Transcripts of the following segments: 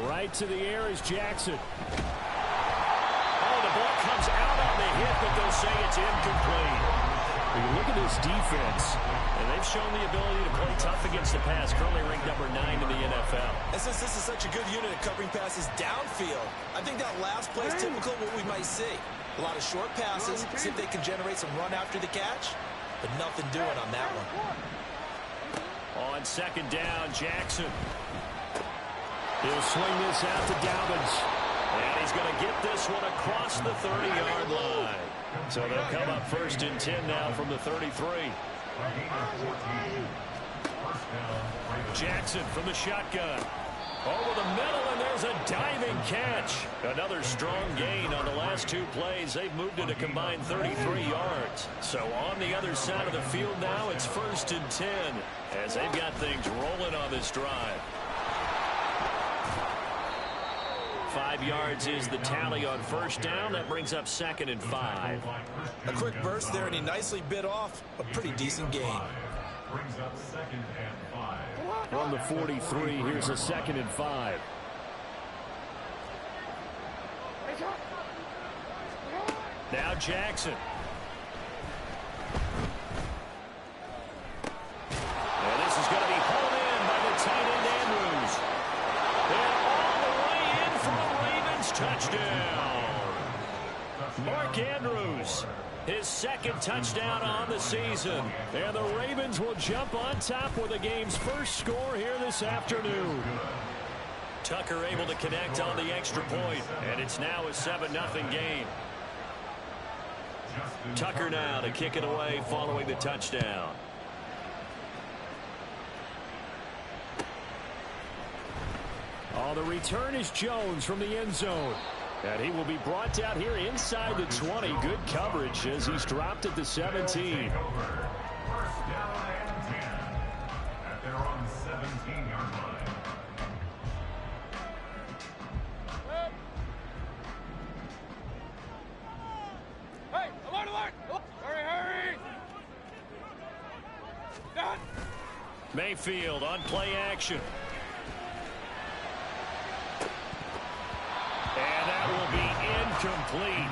Right to the air is Jackson. Oh, the ball comes out on the hit, but they'll say it's incomplete. You look at this defense, and they've shown the ability to play tough against the pass, currently ranked number 9 in the NFL. And since this is such a good unit at covering passes downfield, I think that last play is typical of what we might see. A lot of short passes, see if they can generate some run after the catch, but nothing doing on that one. On second down, Jackson. He'll swing this out to Dobbins. And he's going to get this one across the 30-yard line. So they'll come up 1st and 10 now from the 33. Jackson from the shotgun. Over the middle, and there's a diving catch. Another strong gain on the last 2 plays. They've moved it a combined 33 yards. So on the other side of the field now, it's 1st and 10 as they've got things rolling on this drive. 5 yards is the tally on 1st down. That brings up 2nd and 5. A quick burst there, and he nicely bit off a pretty decent gain. Brings up 2nd and 5. From the 43, here's a 2nd and 5. Now Jackson. And this is going to be pulled in by the tight end Andrews. And all the way in for the Ravens touchdown. Mark Andrews, his 2nd touchdown on the season. And the Ravens will jump on top with the game's first score here this afternoon. Tucker able to connect on the extra point, and it's now a 7-0 game. Tucker now to kick it away following the touchdown. Oh, the return is Jones from the end zone. And he will be brought down here inside the 20. Good coverage as he's dropped at the 17. First down and 10 at their own 17-yard line. Hey, alert, alert! Hurry, hurry! Done. Mayfield on play action. And that will be incomplete.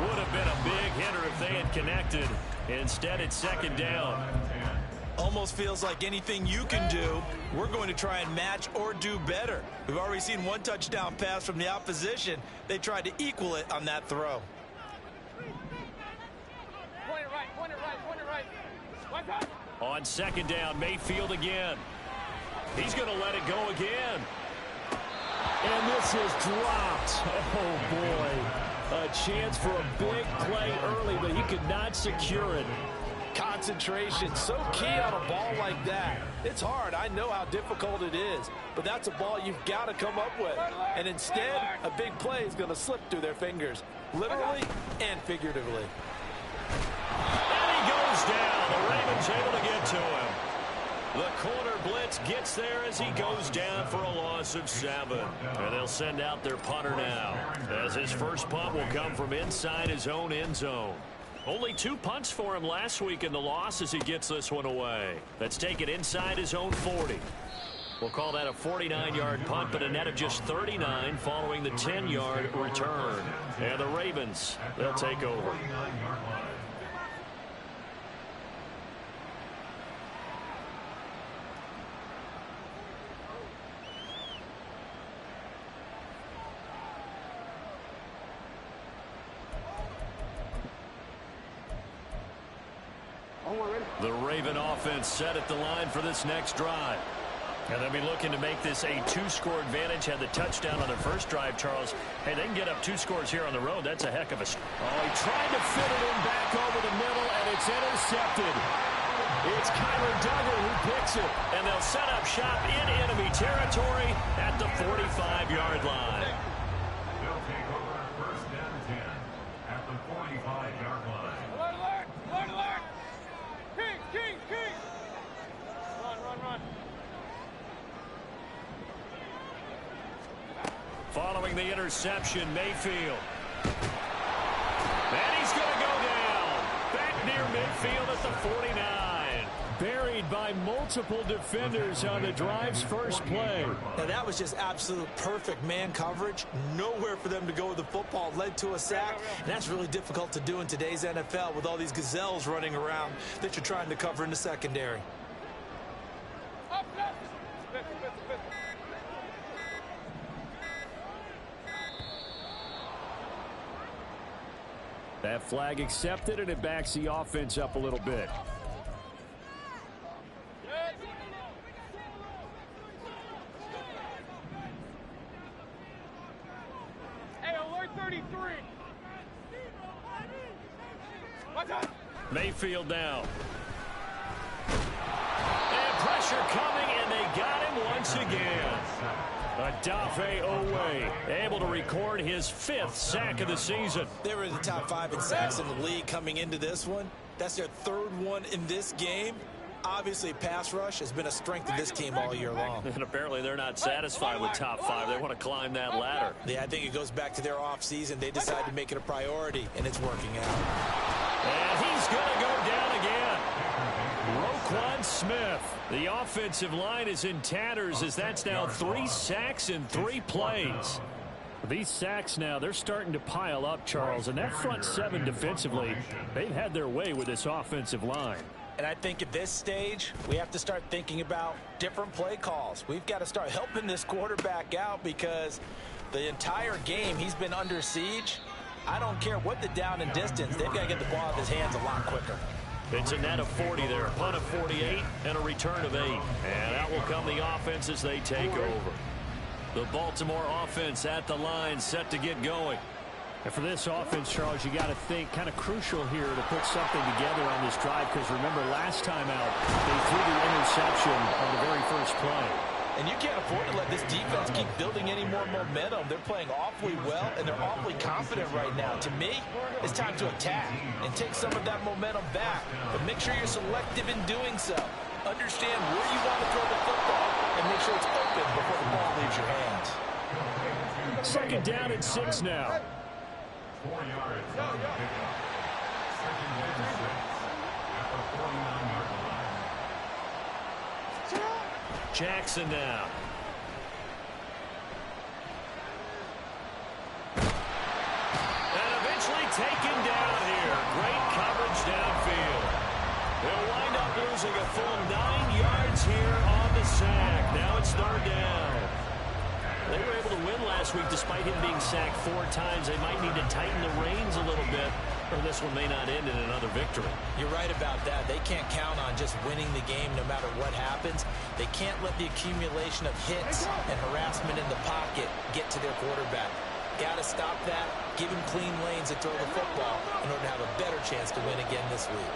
Would have been a big hitter if they had connected. Instead, it's 2nd down. Almost feels like anything you can do, we're going to try and match or do better. We've already seen 1 touchdown pass from the opposition. They tried to equal it on that throw. Point it right, point it right, point it right. One time. On 2nd down, Mayfield again. He's going to let it go again. And this is dropped. Oh, boy. A chance for a big play early, but he could not secure it. Concentration, so key on a ball like that. It's hard. I know how difficult it is, but that's a ball you've got to come up with. And instead, a big play is going to slip through their fingers, literally and figuratively. And he goes down. The Ravens able to get to him. The corner blitz gets there as he goes down for a loss of 7. And they'll send out their punter now, as his first punt will come from inside his own end zone. Only 2 punts for him last week in the loss as he gets this one away. That's taken inside his own 40. We'll call that a 49-yard punt, but a net of just 39 following the 10-yard return. And the Ravens, they'll take over. The Raven offense set at the line for this next drive. And they'll be looking to make this a 2-score advantage. Had the touchdown on their first drive, Charles. Hey, they can get up 2 scores here on the road. That's a heck of a... Oh, he tried to fit it in back over the middle, and it's intercepted. It's Kyler Duggar who picks it. And they'll set up shop in enemy territory at the 45-yard line. They'll take over 1st and 10 at the 45-yard line. Alert, alert, alert, alert! King, king, king! Run, run, run. Following the interception, Mayfield. And he's going to go down. Back near midfield at the 49. Buried made by multiple defenders on the drive's first play. Now, that was just absolute perfect man coverage. Nowhere for them to go with the football. Led to a sack, and that's really difficult to do in today's NFL with all these gazelles running around that you're trying to cover in the secondary. That flag accepted, and it backs the offense up a little bit. Hey, alert 33. Mayfield now. And pressure coming, and they got him once again. Adafe Owe able to record his 5th sack of the season. They were in the top 5 in sacks in the league coming into this one. That's their 3rd one in this game. Obviously, pass rush has been a strength of this team all year long. And apparently they're not satisfied with top 5. They want to climb that ladder. Yeah, I think it goes back to their offseason. They decided to make it a priority, and it's working out. And he's going to go down again. Roquan Smith. The offensive line is in tatters as that's now 3 sacks in 3 plays. These sacks now, they're starting to pile up, Charles. And that front 7 defensively, they've had their way with this offensive line. And I think at this stage, we have to start thinking about different play calls. We've got to start helping this quarterback out because the entire game he's been under siege. I don't care what the down and distance. They've got to get the ball out of his hands a lot quicker. It's a net of 40 there. Punt of 48 and a return of 8. And out will come the offense as they take over. The Baltimore offense at the line set to get going. And for this offense, Charles, you got to think kind of crucial here to put something together on this drive because remember last time out they threw the interception on the very first play. And you can't afford to let this defense keep building any more momentum. They're playing awfully well, and they're awfully confident right now. To me, it's time to attack and take some of that momentum back. But make sure you're selective in doing so. Understand where you want to throw the football, and make sure it's open before the ball leaves your hands. 2nd down and 6 now. 4 yards on the pickup. 2nd and 6 at the 49-yard line. Jackson now. And eventually taken down here. Great coverage downfield. They'll wind up losing a full 9 yards here on the sack. Now it's 3rd down. They were able to win last week despite him being sacked 4 times. They might need to tighten the reins a little bit, or this one may not end in another victory. You're right about that. They can't count on just winning the game no matter what happens. They can't let the accumulation of hits and harassment in the pocket get to their quarterback. Got to stop that, give him clean lanes to throw the football in order to have a better chance to win again this week.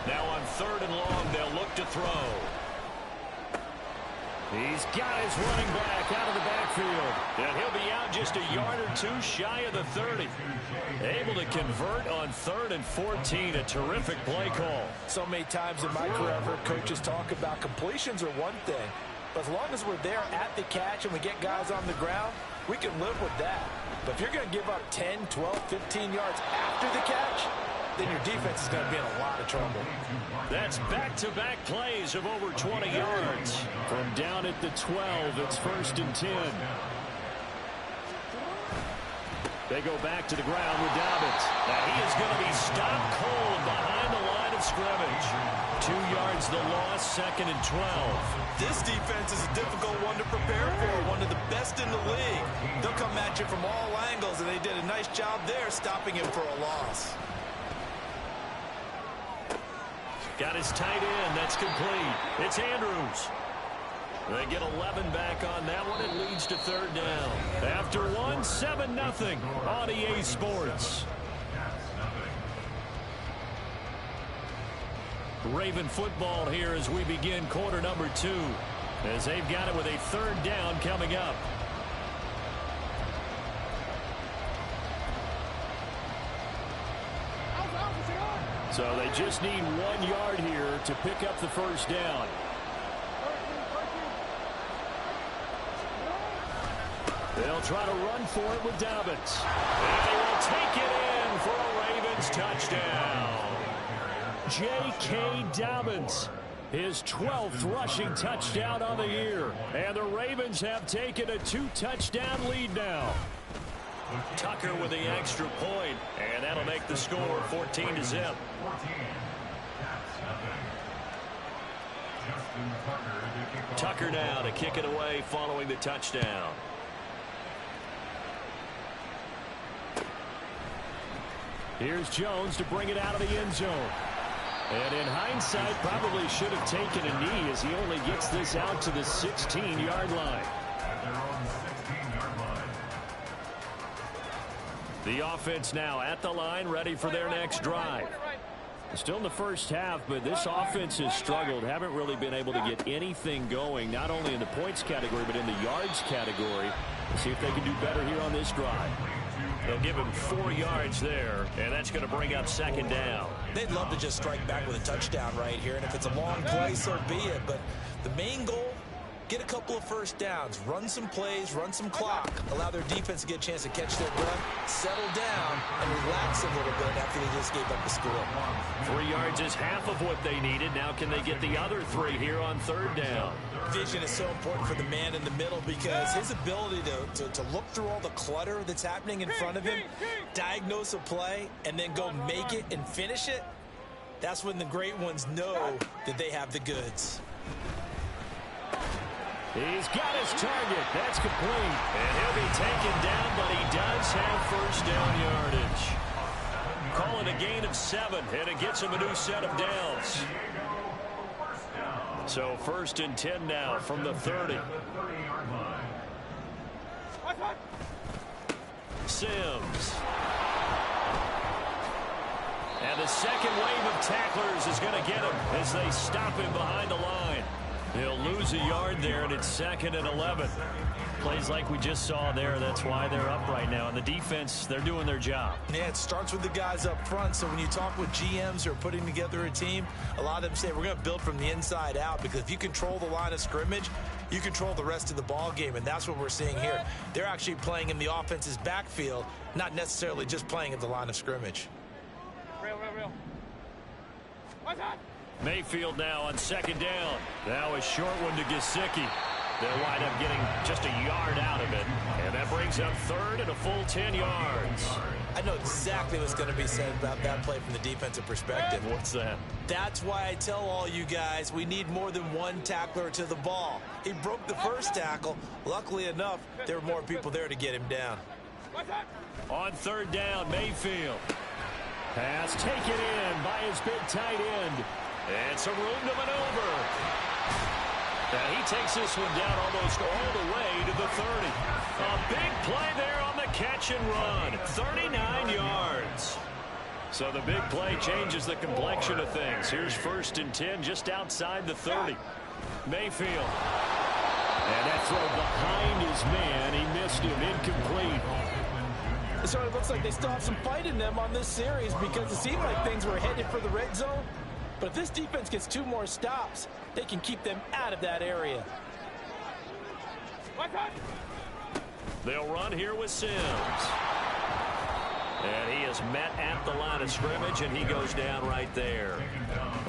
Now on 3rd and long, they'll look to throw. He's got his running back out of the backfield. And he'll be out just a yard or 2 shy of the 30. Able to convert on 3rd and 14. A terrific play call. So many times in my career, I've heard coaches talk about completions are one thing. But as long as we're there at the catch and we get guys on the ground, we can live with that. But if you're going to give up 10, 12, 15 yards after the catch, then your defense is going to be in a lot of trouble. That's back-to-back plays of over 20 yards. From down at the 12, it's 1st and 10. They go back to the ground with Dobbins. Now he is going to be stopped cold behind the line of scrimmage. 2 yards the loss, 2nd and 12. This defense is a difficult one to prepare for, one of the best in the league. They'll come at you from all angles, and they did a nice job there stopping him for a loss. Got his tight end. That's complete. It's Andrews. They get 11 back on that one. It leads to 3rd down. After 1, 7-0 on EA Sports. Raven football here as we begin quarter number 2. As they've got it with a 3rd down coming up. So they just need 1 yard here to pick up the 1st down. They'll try to run for it with Dobbins. And they will take it in for a Ravens touchdown. J.K. Dobbins, his 12th rushing touchdown on the year. And the Ravens have taken a 2-touchdown lead now. Tucker with the extra point, and that'll make the score 14-0. Tucker now to kick it away following the touchdown. Here's Jones to bring it out of the end zone. And in hindsight, probably should have taken a knee as he only gets this out to the 16-yard line. The offense now at the line, ready for their next drive. Still in the first half, but this offense has struggled. Haven't really been able to get anything going, not only in the points category, but in the yards category. Let's see if they can do better here on this drive. They'll give him 4 yards there, and that's going to bring up second down. They'd love to just strike back with a touchdown right here, and if it's a long play, so be it. But the main goal, get a couple of first downs, run some plays, run some clock, allow their defense to get a chance to catch their breath, settle down, and relax a little bit after they just gave up the score. 3 yards is half of what they needed. Now can they get the other 3 here on third down? Vision is so important for the man in the middle because his ability to look through all the clutter that's happening in front of him, diagnose a play, and then go make it and finish it, that's when the great ones know that they have the goods. He's got his target. That's complete. And he'll be taken down, but he does have first down yardage. Calling a gain of 7, and it gets him a new set of downs. So 1st and 10 now from the 30. Sims. And the second wave of tacklers is going to get him as they stop him behind the line. He'll lose a yard there, and it's 2nd and 11. Plays like we just saw there. That's why they're up right now. And the defense, they're doing their job. Yeah, it starts with the guys up front. So when you talk with GMs who are putting together a team, a lot of them say we're going to build from the inside out, because if you control the line of scrimmage, you control the rest of the ball game, and that's what we're seeing here. They're actually playing in the offense's backfield, not necessarily just playing at the line of scrimmage. Real. What's that? Mayfield now on 2nd down. Now a short one to Gesicki. They'll wind up getting just a yard out of it. And that brings up 3rd and a full 10 yards. I know exactly what's going to be said about that play from the defensive perspective. What's that? That's why I tell all you guys we need more than one tackler to the ball. He broke the first tackle. Luckily enough, there were more people there to get him down. On 3rd down, Mayfield. Pass taken in by his big tight end. And some room to maneuver. And he takes this one down almost all the way to the 30. A big play there on the catch and run. 39 yards. So the big play changes the complexion of things. Here's 1st and 10 just outside the 30. Mayfield. And that throw behind his man. He missed him. Incomplete. So it looks like they still have some fight in them on this series, because it seemed like things were headed for the red zone. But if this defense gets 2 more stops, they can keep them out of that area. They'll run here with Sims. And he is met at the line of scrimmage, and he goes down right there.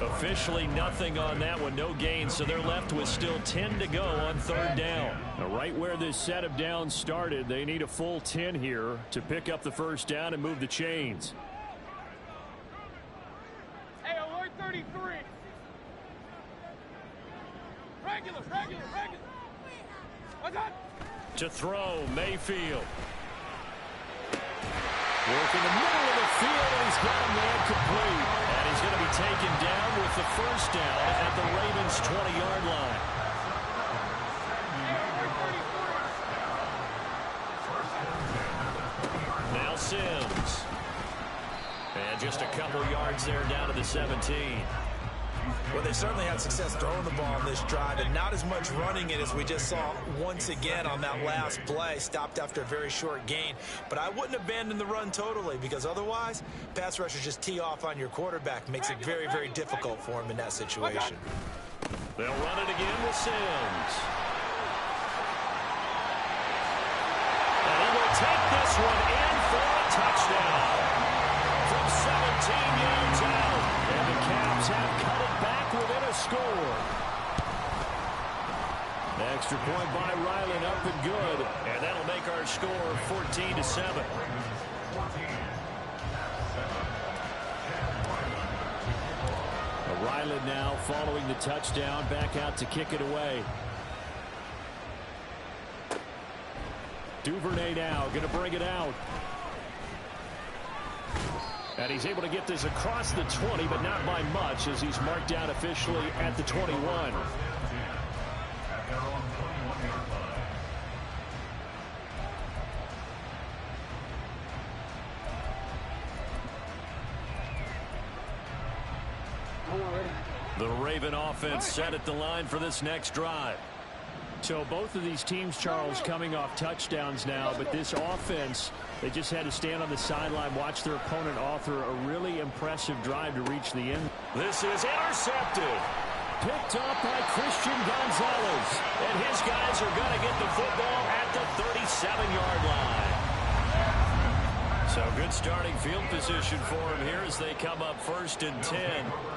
Officially nothing on that one, no gain, so they're left with still 10 to go on 3rd down. Now, right where this set of downs started, they need a full 10 here to pick up the first down and move the chains. Hey, alert 33. Regular. What's that? To throw, Mayfield. Work in the middle of the field, and he's got him there complete. And he's going to be taken down with the first down at the Ravens' 20-yard line. Now Sims. And just a couple yards there down to the 17. Well, they certainly had success throwing the ball on this drive, and not as much running it as we just saw once again on that last play. Stopped after a very short gain. But I wouldn't abandon the run totally, because otherwise, pass rushers just tee off on your quarterback. Makes it very, very difficult for him in that situation. They'll run it again with Sims. take this one in for a touchdown. From 17 yards out. And the Caps have cut it back within a score. Extra point by Ryland, up and good. And that'll make our score 14-7. Ryland now following the touchdown, back out to kick it away. Duvernay now going to bring it out. And he's able to get this across the 20, but not by much, as he's marked down officially at the 21. The Raven offense set at the line for this next drive. So both of these teams, Charles, coming off touchdowns now, but this offense, they just had to stand on the sideline, watch their opponent author a really impressive drive to reach the end. This is intercepted. Picked up by Christian Gonzalez. And his guys are going to get the football at the 37-yard line. So good starting field position for him here as they come up 1st and 10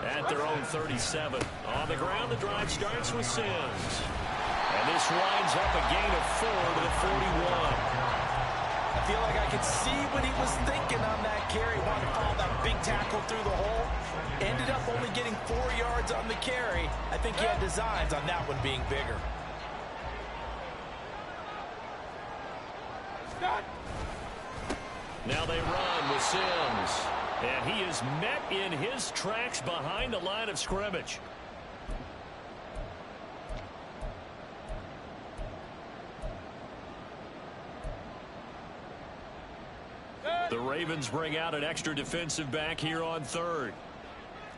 at their own 37. On the ground, the drive starts with Sims. And this winds up a gain of 4 to the 41. I feel like I could see what he was thinking on that carry. Wanted to follow that big tackle through the hole. Ended up only getting 4 yards on the carry. I think he had designs on that one being bigger. Stop. Now they run with Sims. And he is met in his tracks behind the line of scrimmage. The Ravens bring out an extra defensive back here on 3rd.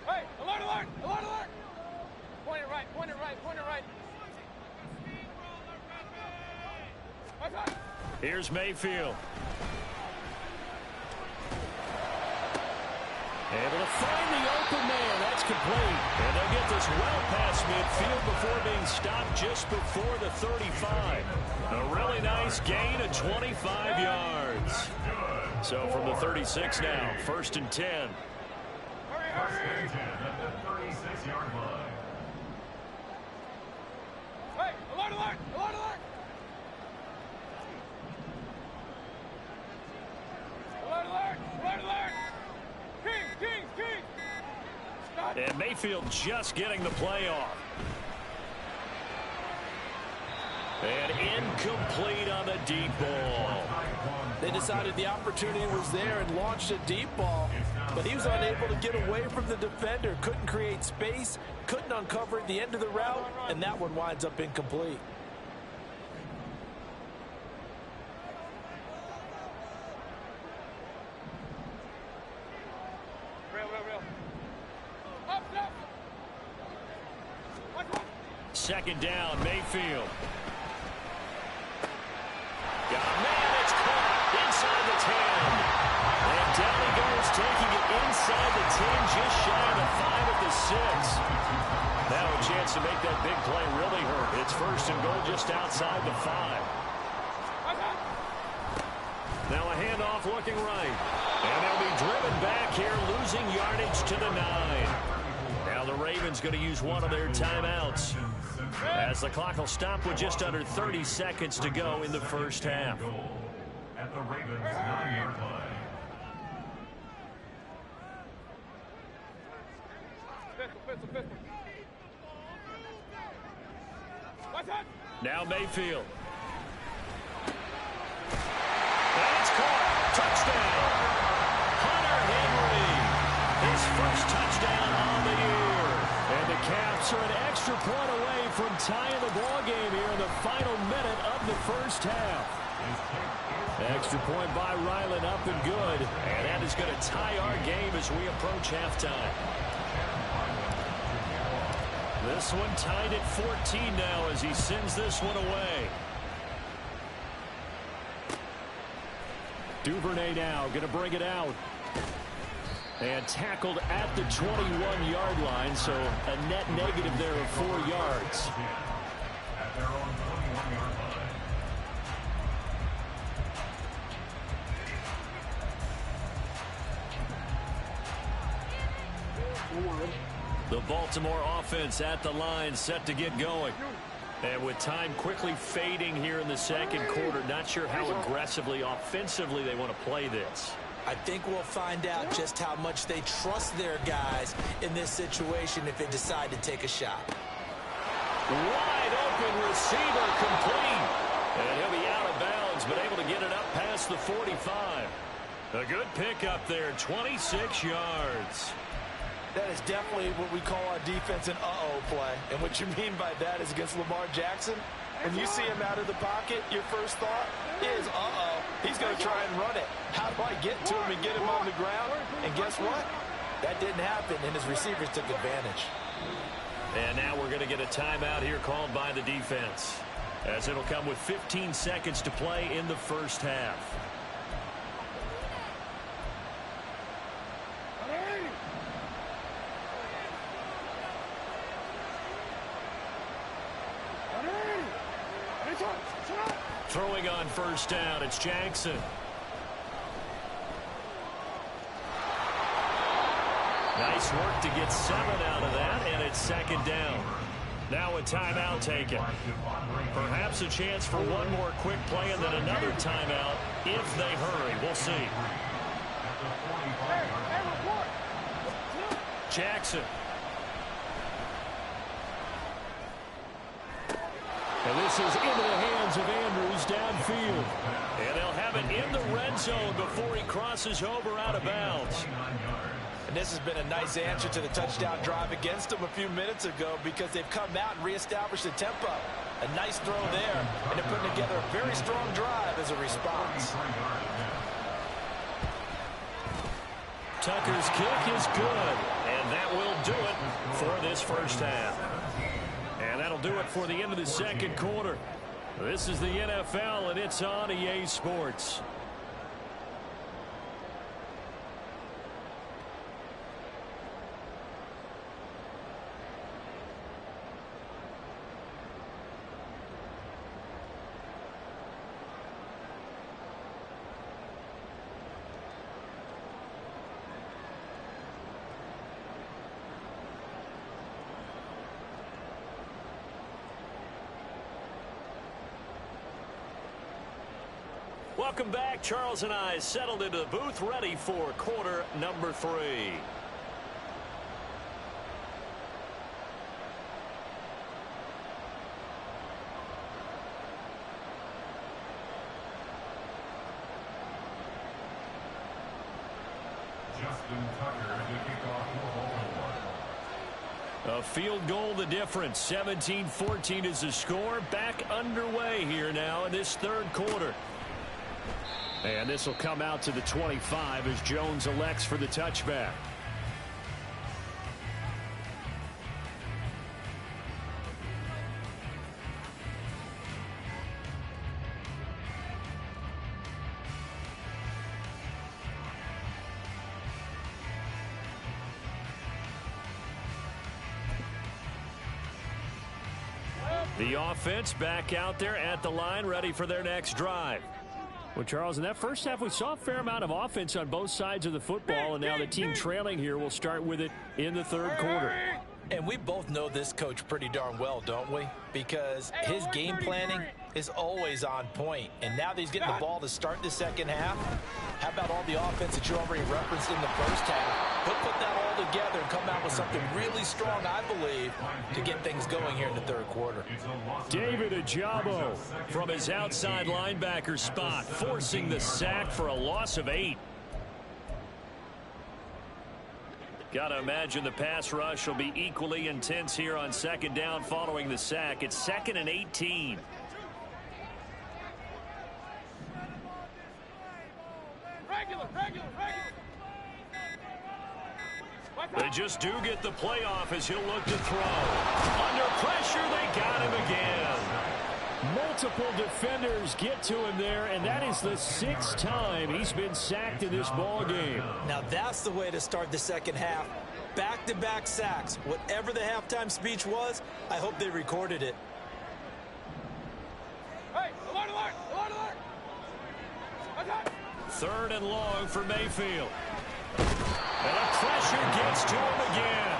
Hey, alert, alert, alert, alert. Point it right, point it right, point it right. Here's Mayfield. Able to find the open man. That's complete. And they'll get this well past midfield before being stopped just before the 35. A really nice gain of 25 yards. So from the 36 now, 1st and 10. First and 10 at the 36-yard line. Hey, alert, alert, alert, alert. Alert, alert, alert, alert. King. Stop. And Mayfield just getting the play off. And incomplete on the deep ball. They decided the opportunity was there and launched a deep ball, but he was unable to get away from the defender, couldn't create space, couldn't uncover at the end of the route, and that one winds up incomplete. Real. Up. Watch. 2nd down, Mayfield. Got a man, it's caught inside the 10. And down he goes, taking it inside the 10, just shy of the 5 at the 6. Now a chance to make that big play really hurt. It's 1st and goal just outside the 5. Now a handoff looking right. And they'll be driven back here, losing yardage to the 9. Now the Ravens going to use one of their timeouts, as the clock will stop with just under 30 seconds to go in the first half. At the Ravens 9-yard line. Pistol. Watch out. Now Mayfield. And it's caught. Touchdown. Hunter Henry. His first touchdown on the year. And the Caps are an extra point away from tying the ball game here in the final minute of the first half. Extra point by Ryland, up and good. And that is going to tie our game as we approach halftime. This one tied at 14 now as he sends this one away. Duvernay now going to bring it out. And tackled at the 21-yard line, so a net negative there of 4 yards. At their own 21-yard line. The Baltimore offense at the line, set to get going. And with time quickly fading here in the second quarter, not sure how aggressively, offensively they want to play this. I think we'll find out just how much they trust their guys in this situation if they decide to take a shot. Wide open receiver, complete. And he'll be out of bounds, but able to get it up past the 45. A good pickup there, 26 yards. That is definitely what we call our defense an uh-oh play. And what you mean by that is against Lamar Jackson, when you see him out of the pocket, your first thought is, uh-oh, he's going to try and run it. How do I get to him and get him on the ground? And guess what? That didn't happen, and his receivers took advantage. And now we're going to get a timeout here called by the defense, as it'll come with 15 seconds to play in the first half. Throwing on first down, it's Jackson. Nice work to get 7 out of that, and it's second down. Now a timeout taken. Perhaps a chance for one more quick play and then another timeout if they hurry. We'll see. Jackson. And this is into the hands of Andrews downfield. And they'll have it in the red zone before he crosses over out of bounds. And this has been a nice answer to the touchdown drive against them a few minutes ago because they've come out and reestablished the tempo. A nice throw there, and they're putting together a very strong drive as a response. Tucker's kick is good, and that will do it for this first half. And that'll do it for the end of the second quarter. This is the NFL, and it's on EA Sports. Welcome back. Charles and I settled into the booth, ready for quarter number 3. Justin Tucker to kick off for Baltimore. A field goal the difference. 17-14 is the score. Back underway here now in this third quarter. And this will come out to the 25 as Jones elects for the touchback. The offense back out there at the line, ready for their next drive. Well, Charles, in that first half, we saw a fair amount of offense on both sides of the football, and now the team trailing here will start with it in the third quarter. And we both know this coach pretty darn well, don't we? Because his game planning is always on point. And now that he's getting the ball to start the second half, how about all the offense that you already referenced in the first half? He'll put that all together and come out with something really strong, I believe, to get things going here in the third quarter. David Ajabo from his outside linebacker spot, forcing the sack for a loss of 8. Got to imagine the pass rush will be equally intense here on second down following the sack. It's 2nd and 18. They just do get the playoff as he'll look to throw. Under pressure, they got him again. Multiple defenders get to him there, and that is the 6th time he's been sacked in this ball game. Now that's the way to start the second half. Back-to-back sacks. Whatever the halftime speech was, I hope they recorded it. Hey, alert, alert, alert, alert. Okay. 3rd and long for Mayfield. And the pressure gets to him again.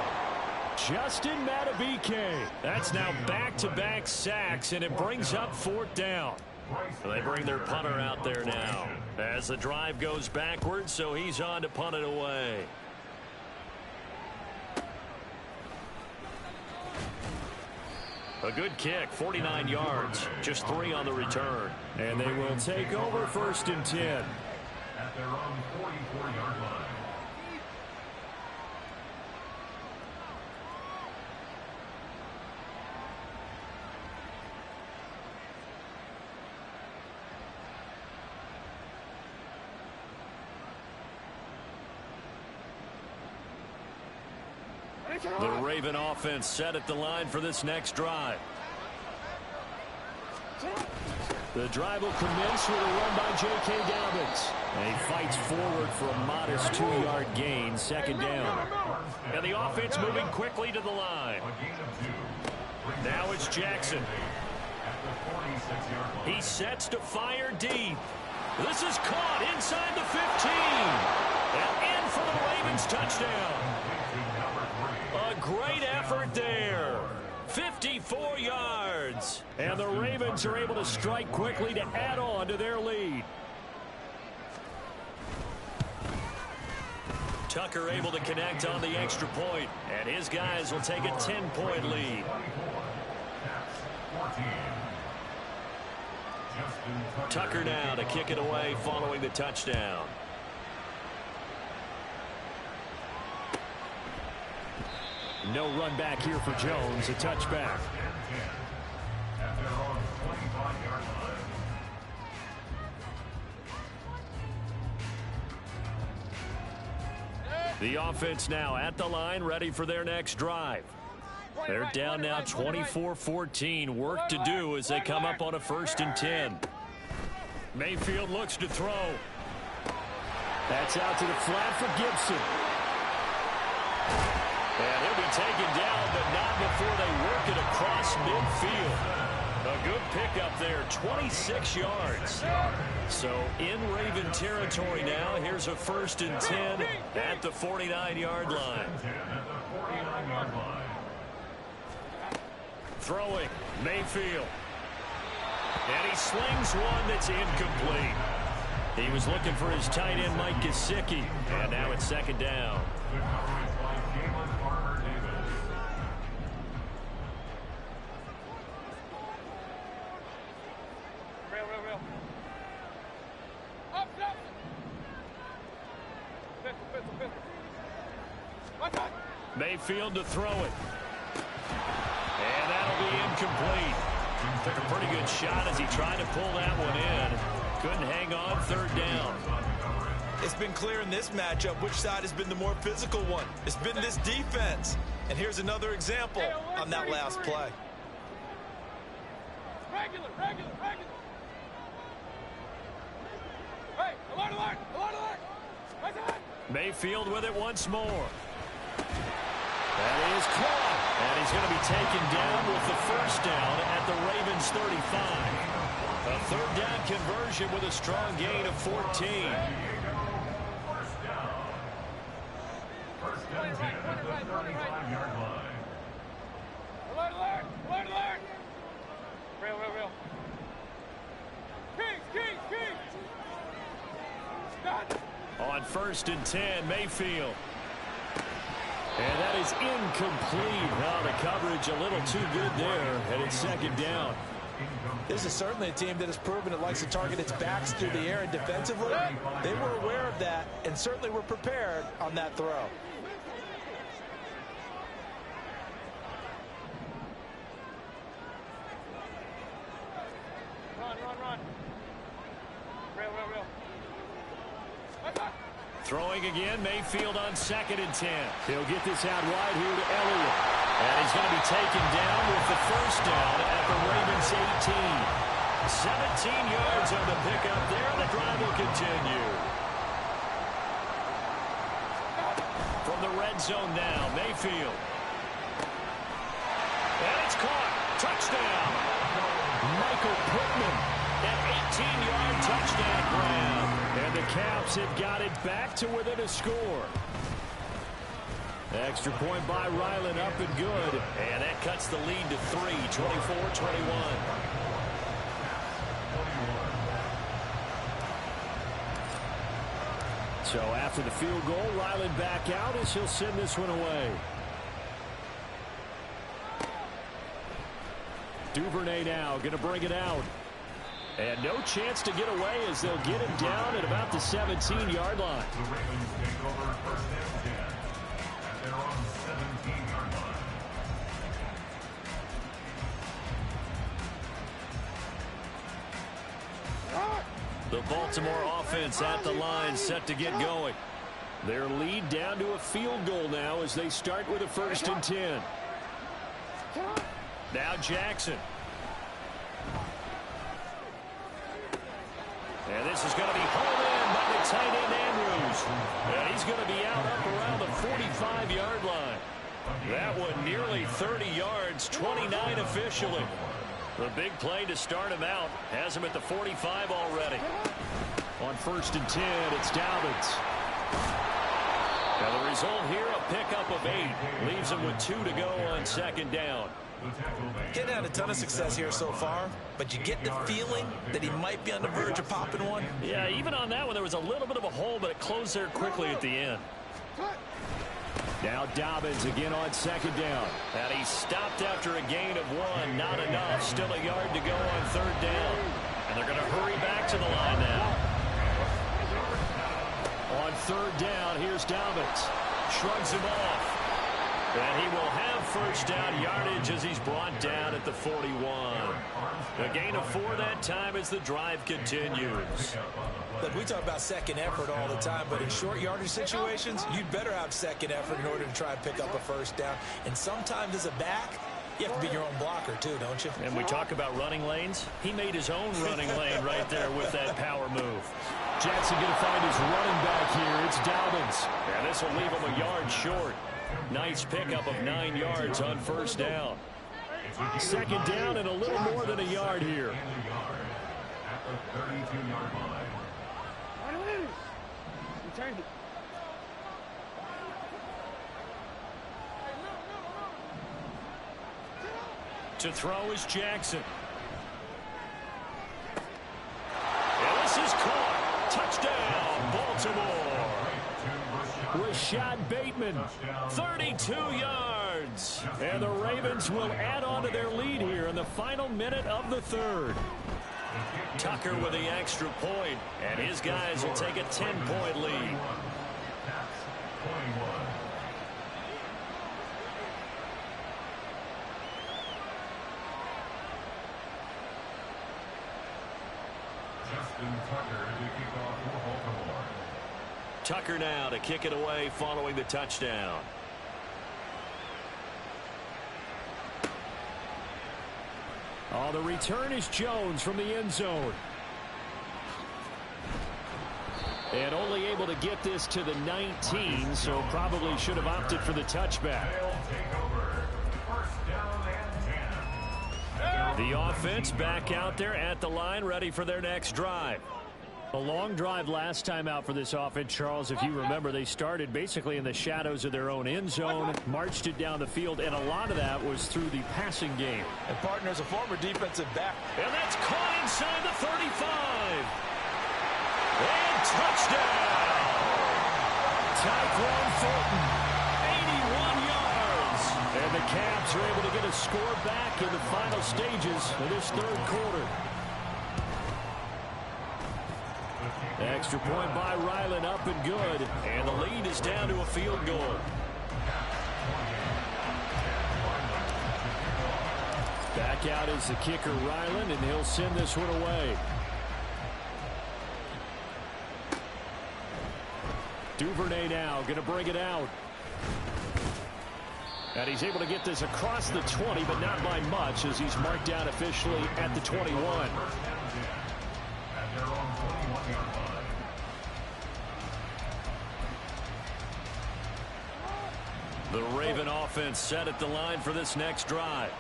Justin Madubuike. That's now back-to-back sacks, and it brings up 4th down. They bring their punter out there now as the drive goes backwards, so he's on to punt it away. A good kick, 49 yards, just 3 on the return. And they will take over 1st and 10. At their own 44-yard line. The Raven offense set at the line for this next drive. The drive will commence with a run by J.K. Dobbins. And he fights forward for a modest 2-yard gain, 2nd down. And the offense moving quickly to the line. Now it's Jackson. He sets to fire deep. This is caught inside the 15. And in for the Ravens touchdown. A great effort there. 54 yards. And the Ravens are able to strike quickly to add on to their lead. Tucker able to connect on the extra point, and his guys will take a 10-point lead. Tucker now to kick it away following the touchdown. No run back here for Jones, a touchback. The offense now at the line, ready for their next drive. They're down now 24-14. Work to do as they come up on a 1st and 10. Mayfield looks to throw. That's out to the flat for Gibson. And he'll be taken down, but not before they work it across midfield. A good pickup there, 26 yards. So in Raven territory now, here's a 1st and 10 at the 49-yard line. Throwing, Mayfield. And he slings one that's incomplete. He was looking for his tight end, Mike Gesicki. And now it's 2nd down. Mayfield to throw it. And that'll be incomplete. Took a pretty good shot as he tried to pull that one in. Couldn't hang on, 3rd down. It's been clear in this matchup which side has been the more physical one. It's been this defense. And here's another example on that last play. Regular. Hey, alert. Mayfield with it once more. That is caught. And he's going to be taken down with the 1st down at the Ravens 35. A 3rd down conversion with a strong gain of 14. First and 10 at the 35-yard line. Alert. Real. Kings. Done. On 1st and 10, Mayfield. And that is incomplete. Now the coverage a little too good there, and it's 2nd down. This is certainly a team that has proven it likes to target its backs through the air, and defensively, they were aware of that and certainly were prepared on that throw. Run. Real. Throwing again, Mayfield on 2nd and 10. He'll get this out wide here to Elliott. And he's going to be taken down with the 1st down at the Ravens 18. 17 yards on the pickup there. The drive will continue. From the red zone now, Mayfield. And it's caught. Touchdown. Michael Pittman. An 18-yard touchdown grab. And the Caps have got it back to within a score. Extra point by Ryland, up and good. And that cuts the lead to 3, 24-21. So after the field goal, Ryland back out as he'll send this one away. Duvernay now going to bring it out. And no chance to get away as they'll get him down at about the 17-yard line. The Ravens take over first and 10 at their own 17-yard line. The Baltimore offense at the line, set to get going. Their lead down to a field goal now as they start with a 1st and 10. Now Jackson. And this is going to be hauled in by the tight end Andrews. And he's going to be out up around the 45-yard line. That one nearly 30 yards, 29 officially. The big play to start him out has him at the 45 already. On 1st and 10, it's Dobbins. Now the result here, a pickup of 8. Leaves him with 2 to go on 2nd down. Getting had a ton of success here so far, but you get the feeling that he might be on the verge of popping one. Yeah, even on that one, there was a little bit of a hole, but it closed there quickly at the end. Now Dobbins again on 2nd down. And he stopped after a gain of 1. Not enough. Still a yard to go on 3rd down. And they're going to hurry back to the line now. On 3rd down, here's Dobbins. Shrugs him off. And he will have 1st down yardage as he's brought down at the 41. A gain of 4 that time as the drive continues. Look, we talk about second effort all the time, but in short yardage situations, you'd better have second effort in order to try and pick up a 1st down. And sometimes as a back, you have to be your own blocker too, don't you? And we talk about running lanes. He made his own running lane right there with that power move. Jackson going to find his running back here. It's Dobbins. And this will leave him a yard short. Nice pickup of 9 yards on 1st down. 2nd down and a little more than a yard here. At the 32-yard line. To throw is Jackson. And this is caught. Touchdown, Baltimore. Rashad Bateman, 32 yards. And the Ravens will add on to their lead here in the final minute of the 3rd. Tucker with the extra point, and his guys will take a 10-point lead. Justin Tucker to kick off for Baltimore. Tucker now to kick it away following the touchdown. Oh, the return is Jones from the end zone. And only able to get this to the 19, so probably should have opted for the touchback. The offense back out there at the line, ready for their next drive. A long drive last time out for this offense, Charles. If you remember, they started basically in the shadows of their own end zone, marched it down the field, and a lot of that was through the passing game. And partner's a former defensive back. And that's caught inside the 35. And touchdown! Tyquan Thornton, 81 yards. And the Caps are able to get a score back in the final stages of this 3rd quarter. Extra point by Ryland, up and good. And the lead is down to a field goal. Back out is the kicker, Ryland, and he'll send this one away. Duvernay now going to bring it out. And he's able to get this across the 20, but not by much as he's marked down officially at the 21. The Raven offense set at the line for this next drive.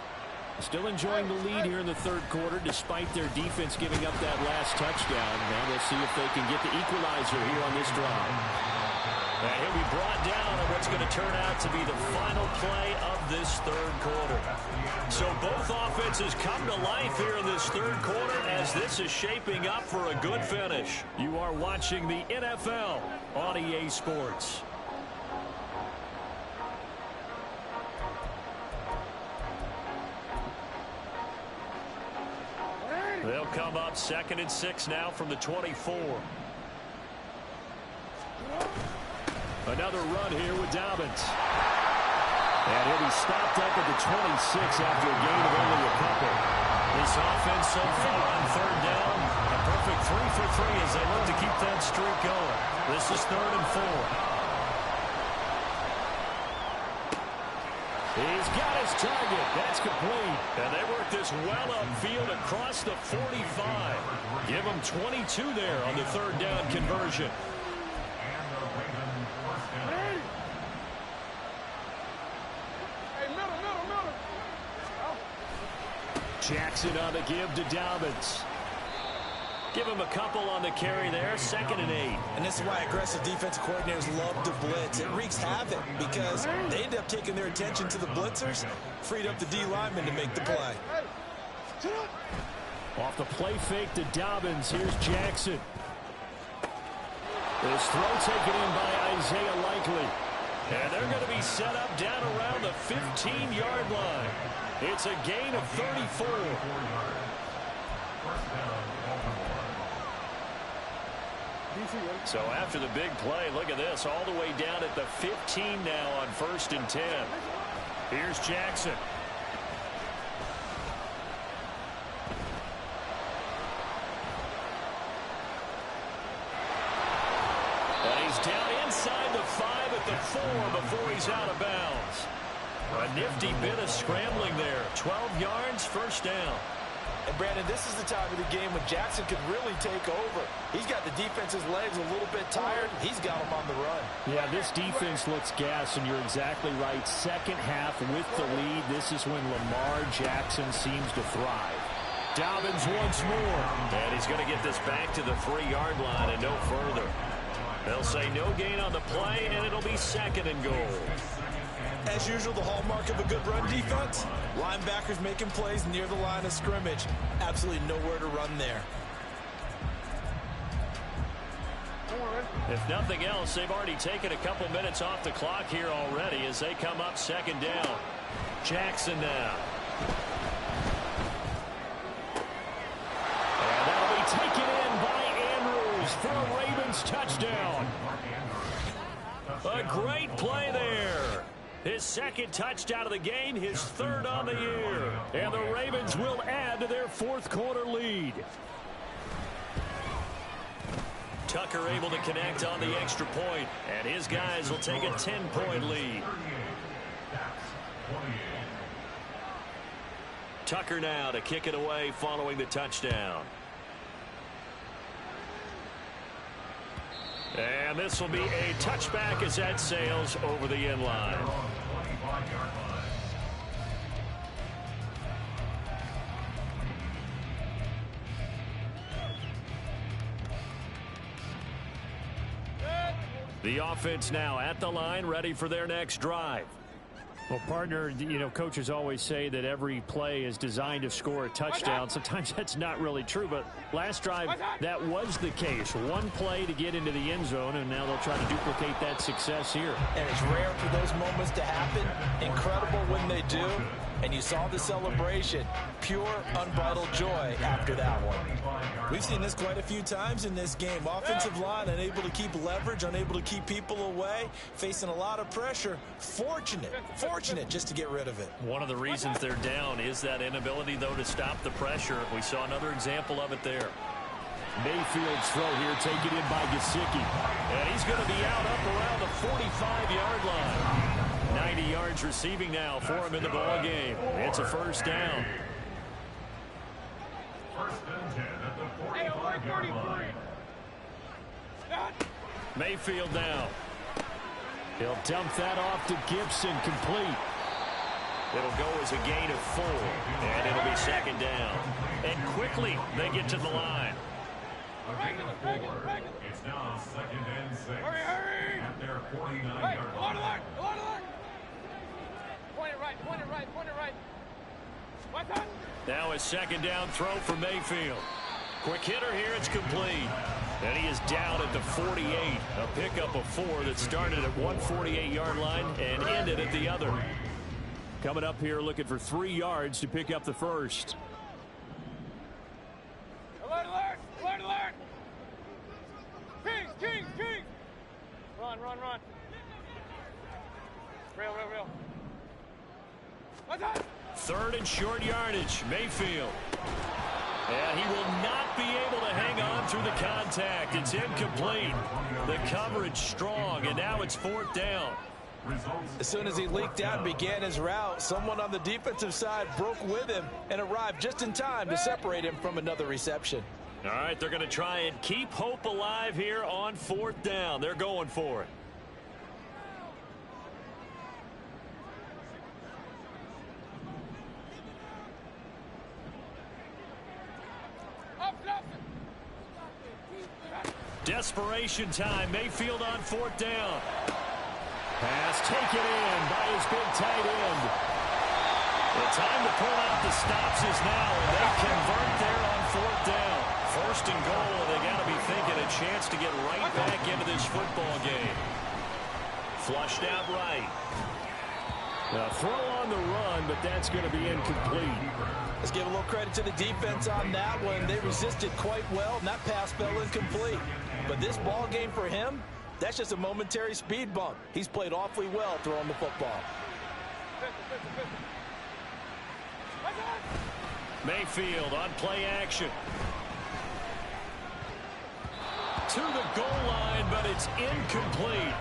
Still enjoying the lead here in the third quarter despite their defense giving up that last touchdown. Now we'll see if they can get the equalizer here on this drive. And he'll be brought down on what's going to turn out to be the final play of this third quarter. So both offenses come to life here in this third quarter as this is shaping up for a good finish. You are watching the NFL on EA Sports. They'll come up 2nd and 6 now from the 24. Another run here with Dobbins. And he'll be stopped up at the 26 after a gain of only a couple. This offense so far on third down, a perfect 3 for 3 as they look to keep that streak going. This is 3rd and 4. He's got his target. That's complete. And they work this well upfield across the 45. Give them 22 there on the third down conversion. Jackson on the give to Dobbins. Give him a couple on the carry there. 2nd and 8. And this is why aggressive defensive coordinators love to blitz. It wreaks havoc because they end up taking their attention to the blitzers, freed up the D lineman to make the play. Off the play fake to Dobbins. Here's Jackson. This throw taken in by Isaiah Likely. And they're going to be set up down around the 15-yard line. It's a gain of 34. So after the big play, look at this, all the way down at the 15 now on 1st and 10. Here's Jackson. And he's down inside the 5 at the 4 before he's out of bounds. A nifty bit of scrambling there. 12 yards, 1st down. And, Brandon, this is the time of the game when Jackson could really take over. He's got the defense's legs a little bit tired. He's got them on the run. Yeah, this defense looks gassed, and you're exactly right. Second half with the lead, this is when Lamar Jackson seems to thrive. Dobbins once more. And he's going to get this back to the 3-yard line and no further. They'll say no gain on the play, and it'll be 2nd and goal. As usual, the hallmark of a good run defense, linebackers making plays near the line of scrimmage. Absolutely nowhere to run there. If nothing else, they've already taken a couple minutes off the clock here already as they come up 2nd down. Jackson now. And that'll be taken in by Andrews for a Ravens touchdown. A great play there. His 2nd touchdown of the game, his 3rd on the year. And the Ravens will add to their 4th quarter lead. Tucker able to connect on the extra point, and his guys will take a 10-point lead. Tucker now to kick it away following the touchdown. And this will be a touchback as that sails over the end line. The offense now at the line, ready for their next drive. Well, partner, you know, coaches always say that every play is designed to score a touchdown. Sometimes that's not really true, but last drive, that was the case. One play to get into the end zone, and now they'll try to duplicate that success here. And it's rare for those moments to happen. Incredible when they do. And you saw the celebration. Pure, unbridled joy after that one. We've seen this quite a few times in this game. Offensive line unable to keep leverage, unable to keep people away, facing a lot of pressure. Fortunate just to get rid of it. One of the reasons they're down is that inability, though, to stop the pressure. We saw another example of it there. Mayfield's throw here taken in by Gesicki. And he's going to be out up around the 45-yard line. 90 yards receiving now for him in the ball game. It's a 1st down. 1st and 10 at the 45-yard line. Mayfield now. He'll dump that off to Gibson, complete. It'll go as a gain of 4, and it'll be second down. And quickly, they get to the line. It's now 2nd and 6. Hurry! At their 49-yard Hey, line. alert! Point it right. What's that? Now a 2nd down throw for Mayfield. Quick hitter here, it's complete. And he is down at the 48. A pickup of 4 that started at one 48-yard line and ended at the other. Coming up here looking for 3 yards to pick up the first. Alert! Kings! Run. Real. What's that? 3rd and short yardage, Mayfield. And he will not be able to hang on through the contact. It's incomplete. The coverage strong, and now it's 4th down. As soon as he leaked out and began his route, someone on the defensive side broke with him and arrived just in time to separate him from another reception. All right, they're going to try and keep hope alive here on 4th down. They're going for it. Desperation time. Mayfield on 4th down. Pass taken in by his big tight end. The time to pull out the stops is now, and they convert there on 4th down. 1st and goal, and they got to be thinking a chance to get right back into this football game. Flushed out right. Now throw on the run, but that's going to be incomplete. Let's give a little credit to the defense on that one. They resisted quite well, and that pass fell incomplete. But this ball game for him, that's just a momentary speed bump. He's played awfully well throwing the football. Mayfield on play action. To the goal line, but it's incomplete.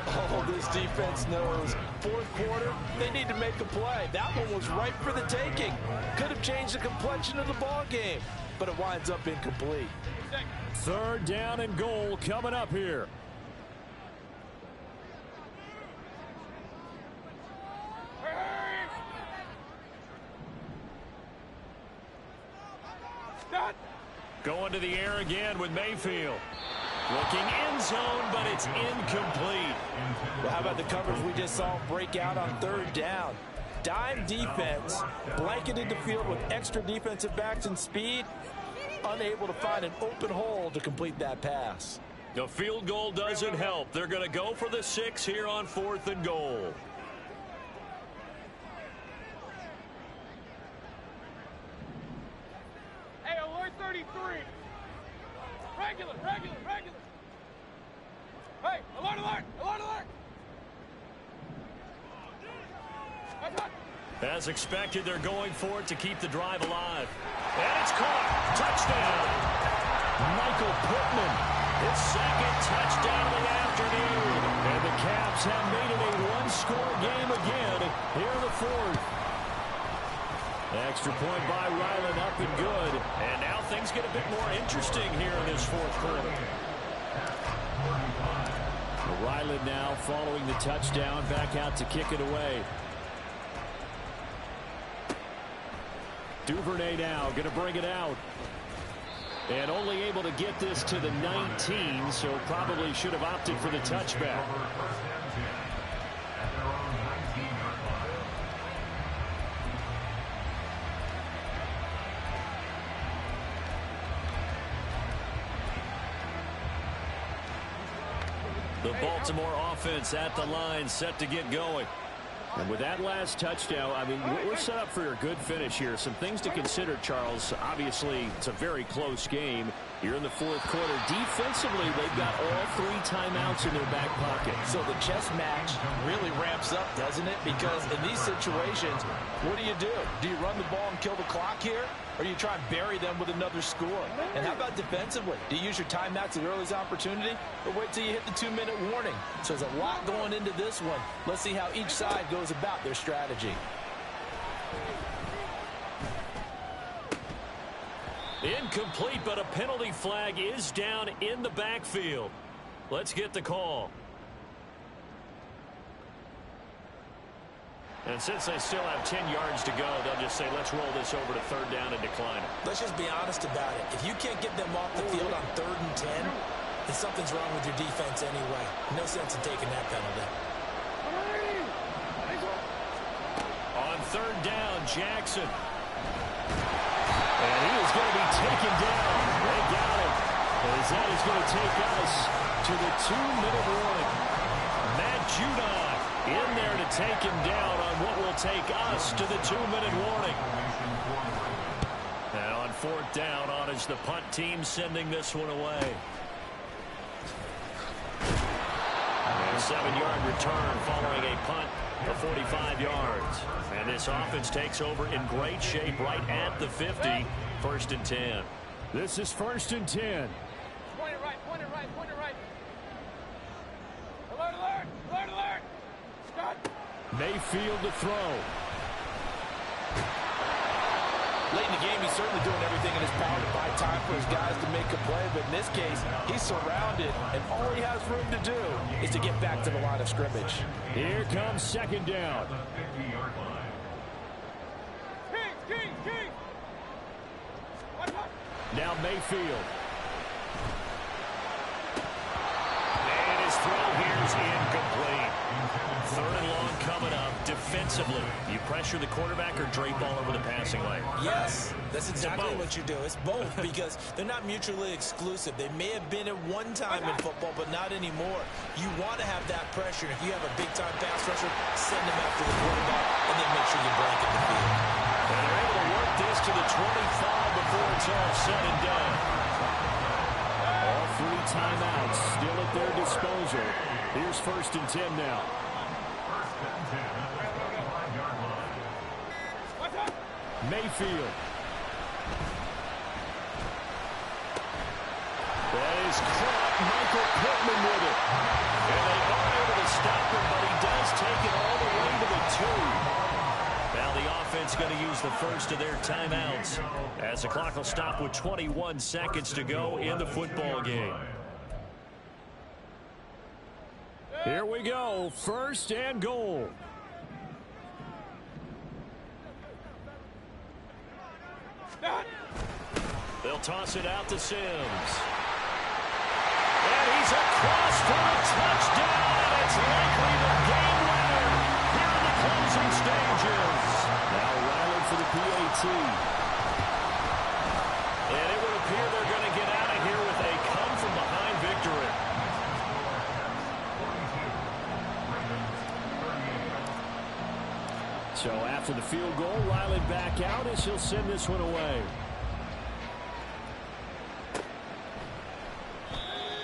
Oh, this defense knows. 4th quarter, they need to make a play. That one was ripe for the taking. Could have changed the complexion of the ball game, but it winds up incomplete. 3rd down and goal coming up here. Going to the air again with Mayfield. Looking end zone, but it's incomplete. Well, how about the coverage we just saw break out on 3rd down? Dime defense, blanketed the field with extra defensive backs and speed, unable to find an open hole to complete that pass. The field goal doesn't help. They're going to go for the 6 here on 4th and goal. Hey, alert 33. Regular. Hey, alert. As expected, they're going for it to keep the drive alive. And it's caught. Touchdown. Michael Pittman, his 2nd touchdown of the afternoon. And the Caps have made it a one-score game again here in the 4th. Extra point by Ryland, up and good. And now things get a bit more interesting here in this 4th quarter. Ryland now following the touchdown, back out to kick it away. Duvernay now going to bring it out. And only able to get this to the 19, so probably should have opted for the touchback. The Baltimore offense at the line, set to get going. And with that last touchdown, I mean, we're set up for a good finish here. Some things to consider, Charles. Obviously, it's a very close game. You're in the 4th quarter. Defensively, they've got all 3 timeouts in their back pocket. So the chess match really ramps up, doesn't it? Because in these situations, what do? Do you run the ball and kill the clock here? Or do you try and bury them with another score? And how about defensively? Do you use your timeouts at earliest opportunity? Or wait till you hit the 2-minute warning? So there's a lot going into this one. Let's see how each side goes about their strategy. Incomplete, but a penalty flag is down in the backfield. Let's get the call. And since they still have 10 yards to go, they'll just say, let's roll this over to third down and decline it. Let's just be honest about it. If you can't get them off the field on 3rd and 10, then something's wrong with your defense anyway. No sense in taking that penalty. On 3rd down, Jackson. And he is going to be taken down. They got him. As that is going to take us to the 2-minute warning. Matt Judon in there to take him down on what will take us to the 2-minute warning. And on 4th down, on is the punt team sending this one away. And a 7-yard return following a punt of 45 yards. And this offense takes over in great shape right at the 50. 1st and 10. This is 1st and 10. Point it right, point it right, point it right. Alert, alert, alert, alert. Scott. Mayfield to throw. Late in the game, he's certainly doing everything in his power to buy time for his guys to make a play. But in this case, he's surrounded, and all he has room to do is to get back to the line of scrimmage. Here comes 2nd down. King. Now Mayfield. And his throw here is incomplete. 3rd and long coming up. Defensively, you pressure the quarterback or drape all over the passing lane? Yes, that's exactly what you do. It's both because they're not mutually exclusive. They may have been at one time in football, but not anymore. You want to have that pressure. If you have a big-time pass rusher, send him after the quarterback, and then make sure you blanket the field. And they're able to work this to the 25 before it's all said and done. All 3 timeouts still at their disposal. Here's 1st and 10 now. Mayfield. That is caught. Michael Pittman with it. And they are able to stop him, but he does take it all the way to the 2. Now the offense going to use the first of their timeouts as the clock will stop with 21 seconds to go in the football game. Here we go. 1st and goal. They'll toss it out to Sims. And he's across for a touchdown. It's likely the game winner here in the closing stages. Now Riley for the PAT. And it would appear they're going to get out of here with a come-from-behind victory. So after the field goal, Riley back out as he'll send this one away.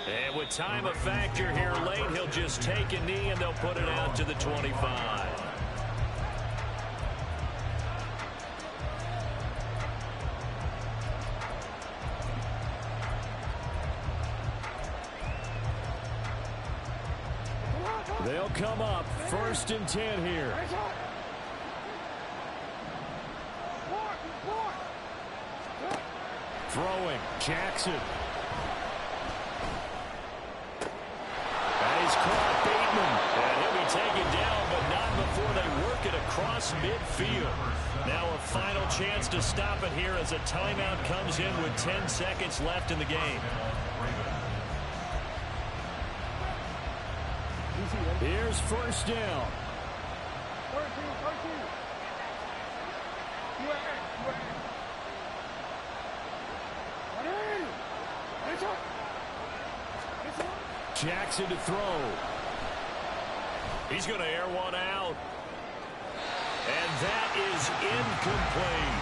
And with time a factor here late, he'll just take a knee and they'll put it out to the 25. They'll come up 1st and 10 here. Throwing, Jackson. That is caught, Bateman. And he'll be taken down, but not before they work it across midfield. Now a final chance to stop it here as a timeout comes in with 10 seconds left in the game. Here's 1st down. 13. Jackson to throw. He's going to air one out. And that is incomplete.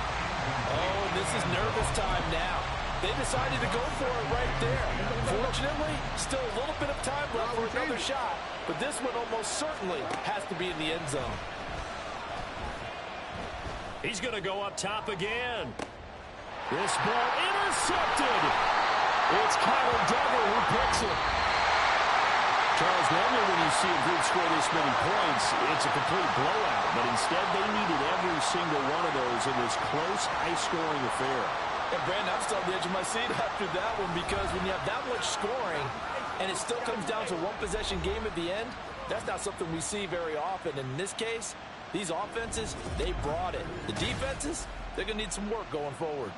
Oh, this is nervous time now. They decided to go for it right there. Fortunately, still a little bit of time left for another shot. But this one almost certainly has to be in the end zone. He's going to go up top again. This ball intercepted. It's Kyler Duggar who picks it. Charles, normally when you see a group score this many points, it's a complete blowout. But instead, they needed every single one of those in this close, high-scoring affair. And Brandon, I'm still on the edge of my seat after that one because when you have that much scoring and it still comes down to one possession game at the end, that's not something we see very often. In this case, These offenses, they brought it. The defenses, they're going to need some work going forward.